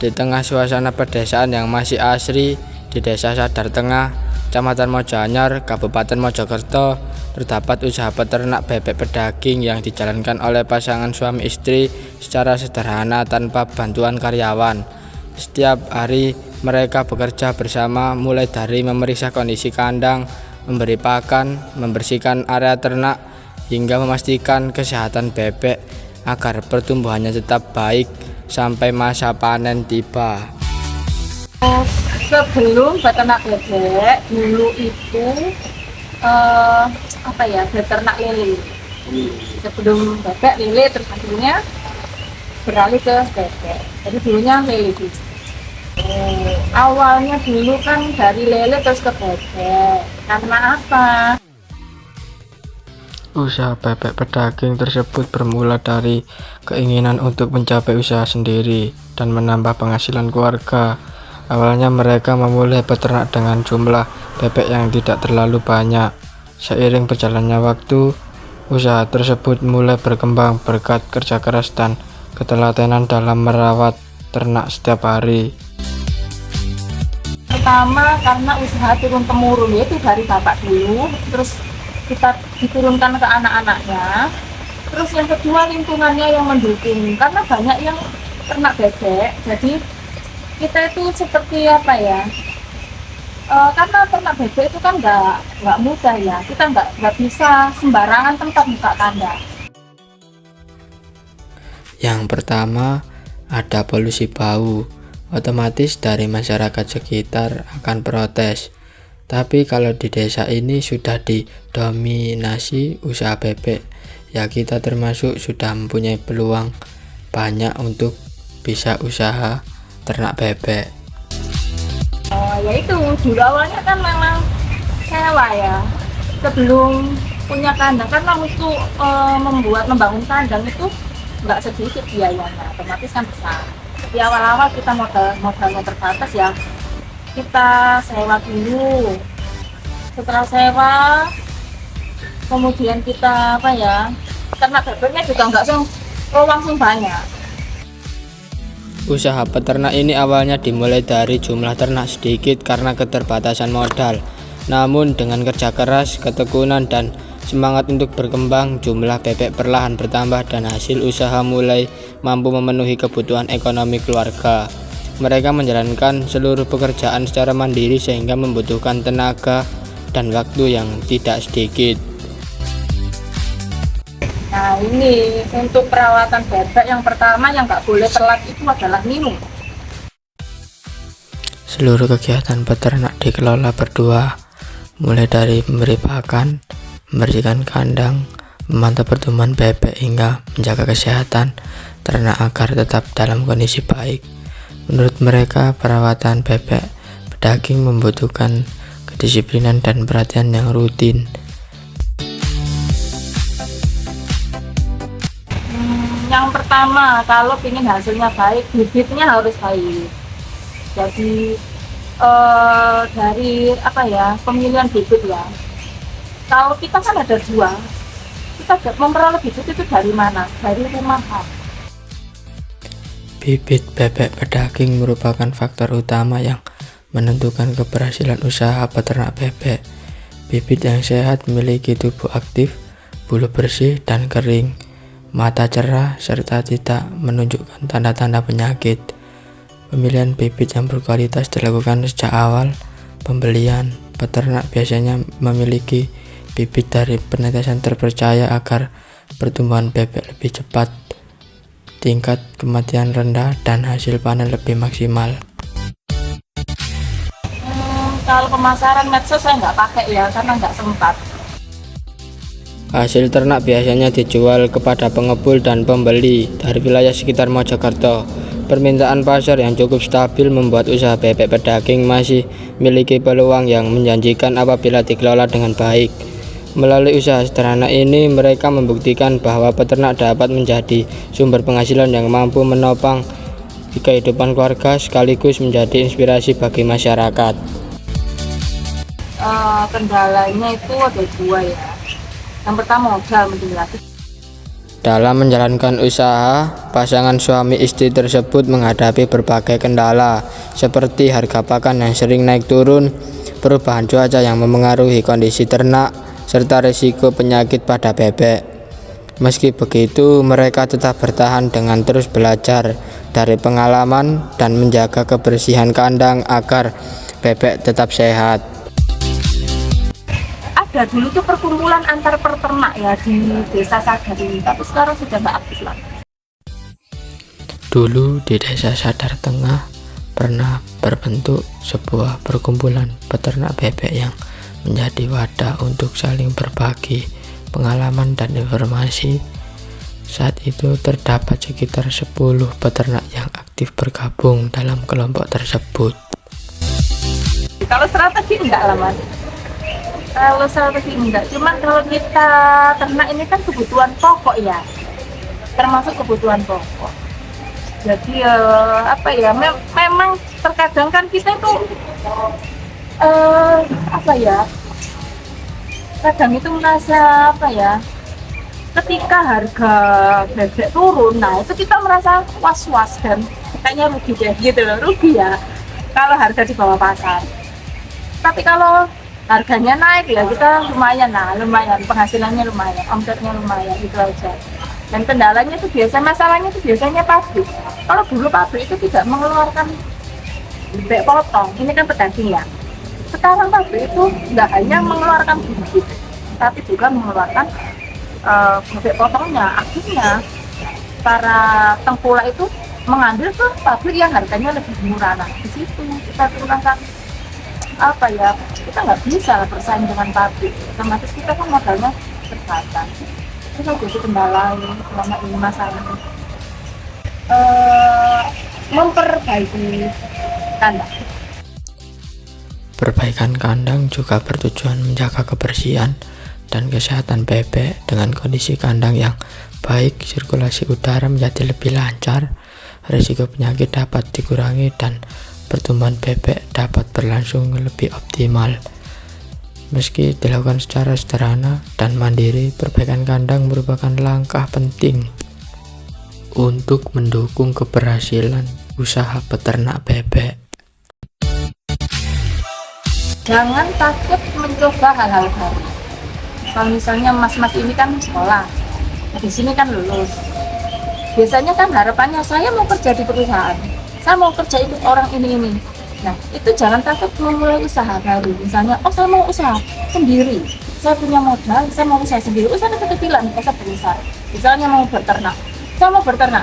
Di tengah suasana pedesaan yang masih asri di Desa Sadar Tengah, Kecamatan Mojanyar, Kabupaten Mojokerto, terdapat usaha peternak bebek pedaging yang dijalankan oleh pasangan suami istri secara sederhana tanpa bantuan karyawan. Setiap hari mereka bekerja bersama, mulai dari memeriksa kondisi kandang, memberi pakan, membersihkan area ternak, hingga memastikan kesehatan bebek agar pertumbuhannya tetap baik sampai masa panen tiba. Sebelum beternak bebek dulu itu beternak lele. Sebelum bebek lele, terus akhirnya beralih ke bebek. Jadi dulunya lele dulu. Awalnya dulu kan dari lele terus ke bebek. Karena apa? Usaha bebek pedaging tersebut bermula dari keinginan untuk mencapai usaha sendiri dan menambah penghasilan keluarga. Awalnya mereka memulai peternak dengan jumlah bebek yang tidak terlalu banyak. Seiring berjalannya waktu, usaha tersebut mulai berkembang berkat kerja keras dan ketelatenan dalam merawat ternak setiap hari. Pertama karena usaha turun-temurun, yaitu dari bapak dulu, terus kita diturunkan ke anak-anaknya. Terus yang kedua lingkungannya yang mendukung, karena banyak yang ternak bebek, jadi kita itu seperti karena ternak bebek itu kan nggak mudah ya, kita nggak bisa sembarangan tempat buka kandang. Yang pertama, ada polusi bau. Otomatis dari masyarakat sekitar akan protes. Tapi kalau di desa ini sudah didominasi usaha bebek, ya kita termasuk sudah mempunyai peluang banyak untuk bisa usaha ternak bebek. Yaitu dulu awalnya kan memang sewa ya, sebelum punya kandang, karena untuk membangun kandang itu nggak sedikit biayanya, otomatis kan besar. Di awal-awal kita modalnya terbatas ya, kita sewa dulu. Setelah sewa, kemudian kita ternak bebeknya juga nggak langsung banyak. Usaha peternak ini awalnya dimulai dari jumlah ternak sedikit karena keterbatasan modal. Namun dengan kerja keras, ketekunan, dan semangat untuk berkembang, jumlah bebek perlahan bertambah dan hasil usaha mulai mampu memenuhi kebutuhan ekonomi keluarga. Mereka menjalankan seluruh pekerjaan secara mandiri sehingga membutuhkan tenaga dan waktu yang tidak sedikit. Nah ini untuk perawatan bebek, yang pertama yang nggak boleh telat itu adalah minum. Seluruh kegiatan peternak dikelola berdua, mulai dari memberi pakan, membersihkan kandang, memantau pertumbuhan bebek hingga menjaga kesehatan ternak agar tetap dalam kondisi baik. Menurut mereka, perawatan bebek pedaging membutuhkan kedisiplinan dan perhatian yang rutin. Yang pertama, kalau ingin hasilnya baik, bibitnya harus baik. Jadi dari pemilihan bibit ya. Kalau kita kan ada dua, kita memperoleh bibit itu dari mana? Dari rumahan. Bibit bebek pedaging merupakan faktor utama yang menentukan keberhasilan usaha peternak bebek. Bibit yang sehat memiliki tubuh aktif, bulu bersih dan kering, mata cerah, serta tidak menunjukkan tanda-tanda penyakit. Pemilihan bibit yang berkualitas dilakukan sejak awal pembelian. Peternak biasanya memiliki bibit dari penetesan terpercaya agar pertumbuhan bebek lebih cepat, tingkat kematian rendah, dan hasil panen lebih maksimal. Kalau pemasaran medsos saya nggak pakai ya, karena nggak sempat. Hasil ternak biasanya dijual kepada pengepul dan pembeli dari wilayah sekitar Mojokerto. Permintaan pasar yang cukup stabil membuat usaha bebek pedaging masih memiliki peluang yang menjanjikan apabila dikelola dengan baik. Melalui usaha sederhana ini, mereka membuktikan bahwa peternak dapat menjadi sumber penghasilan yang mampu menopang kehidupan keluarga sekaligus menjadi inspirasi bagi masyarakat. Kendalanya itu ada dua ya. Yang pertama modal, Dalam menjalankan usaha, pasangan suami istri tersebut menghadapi berbagai kendala seperti harga pakan yang sering naik turun, perubahan cuaca yang memengaruhi kondisi ternak, serta risiko penyakit pada bebek. Meski begitu, mereka tetap bertahan dengan terus belajar dari pengalaman dan menjaga kebersihan kandang agar bebek tetap sehat. Ada dulu tuh perkumpulan antar peternak ya di desa Sadar ini, tapi sekarang sudah nggak aktif lagi. Dulu di desa Sadar Tengah pernah berbentuk sebuah perkumpulan peternak bebek yang menjadi wadah untuk saling berbagi pengalaman dan informasi. Saat itu terdapat sekitar 10 peternak yang aktif bergabung dalam kelompok tersebut. Kalau strategi enggak lah mas, kalau strategi enggak, cuman kalau kita ternak ini kan kebutuhan pokok ya, termasuk kebutuhan pokok. Jadi apa ya, memang terkadang kan kita itu apa ya, kadang itu merasa apa ya, ketika harga bebek turun, nah itu kita merasa was-was dan kayaknya rugi deh gitu loh, rugi ya kalau harga di bawah pasar. Tapi kalau harganya naik ya kita lumayan, lumayan penghasilannya, lumayan omsetnya, lumayan, itu aja. Dan kendalanya itu masalahnya itu biasanya pabrik. Kalau dulu pabrik itu tidak mengeluarkan bebek potong, ini kan pedagang ya. Sekarang pabrik itu tidak hanya mengeluarkan bibit, tapi juga mengeluarkan bebek potongnya. Akhirnya para tengkulak itu mengambil ke pabrik yang harganya lebih murah. Nah di situ kita merasa apa ya, kita nggak bisa bersaing dengan pabrik, otomatis kita kan modalnya terbatas. Itu jadi kendala selama ini masalahnya. Memperbaiki kandang. Perbaikan kandang juga bertujuan menjaga kebersihan dan kesehatan bebek. Dengan kondisi kandang yang baik, sirkulasi udara menjadi lebih lancar, risiko penyakit dapat dikurangi, dan pertumbuhan bebek dapat berlangsung lebih optimal. Meski dilakukan secara sederhana dan mandiri, perbaikan kandang merupakan langkah penting untuk mendukung keberhasilan usaha peternak bebek. Jangan takut mencoba hal-hal baru. Kalau misalnya mas-mas ini kan sekolah, di sini kan lulus. Biasanya kan harapannya saya mau kerja di perusahaan, saya mau kerja ikut orang ini. Nah itu jangan takut memulai usaha baru. Misalnya, saya mau usaha sendiri, saya punya modal, saya mau usaha sendiri. Usaha kecil-kecilan, nggak usah besar. Misalnya mau berternak, saya mau berternak,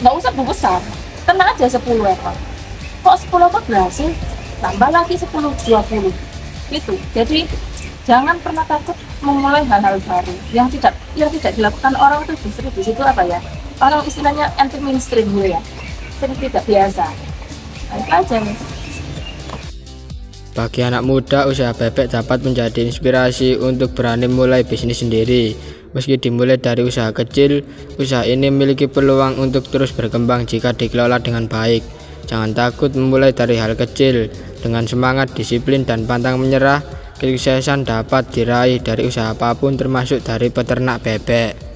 nggak usah besar, ternak aja 10 ekor. Kok 10 ekor berhasil, tambah lagi 10-20 gitu. Jadi jangan pernah takut memulai hal-hal baru yang tidak dilakukan orang. Itu justru di situ apa ya, orang istilahnya anti mainstream gitu ya, jadi tidak biasa. Nah, itu aja nih. Bagi anak muda, usaha bebek dapat menjadi inspirasi untuk berani mulai bisnis sendiri. Meski dimulai dari usaha kecil, usaha ini memiliki peluang untuk terus berkembang jika dikelola dengan baik. Jangan takut memulai dari hal kecil. Dengan semangat, disiplin, dan pantang menyerah, kesuksesan dapat diraih dari usaha apapun, termasuk dari peternak bebek.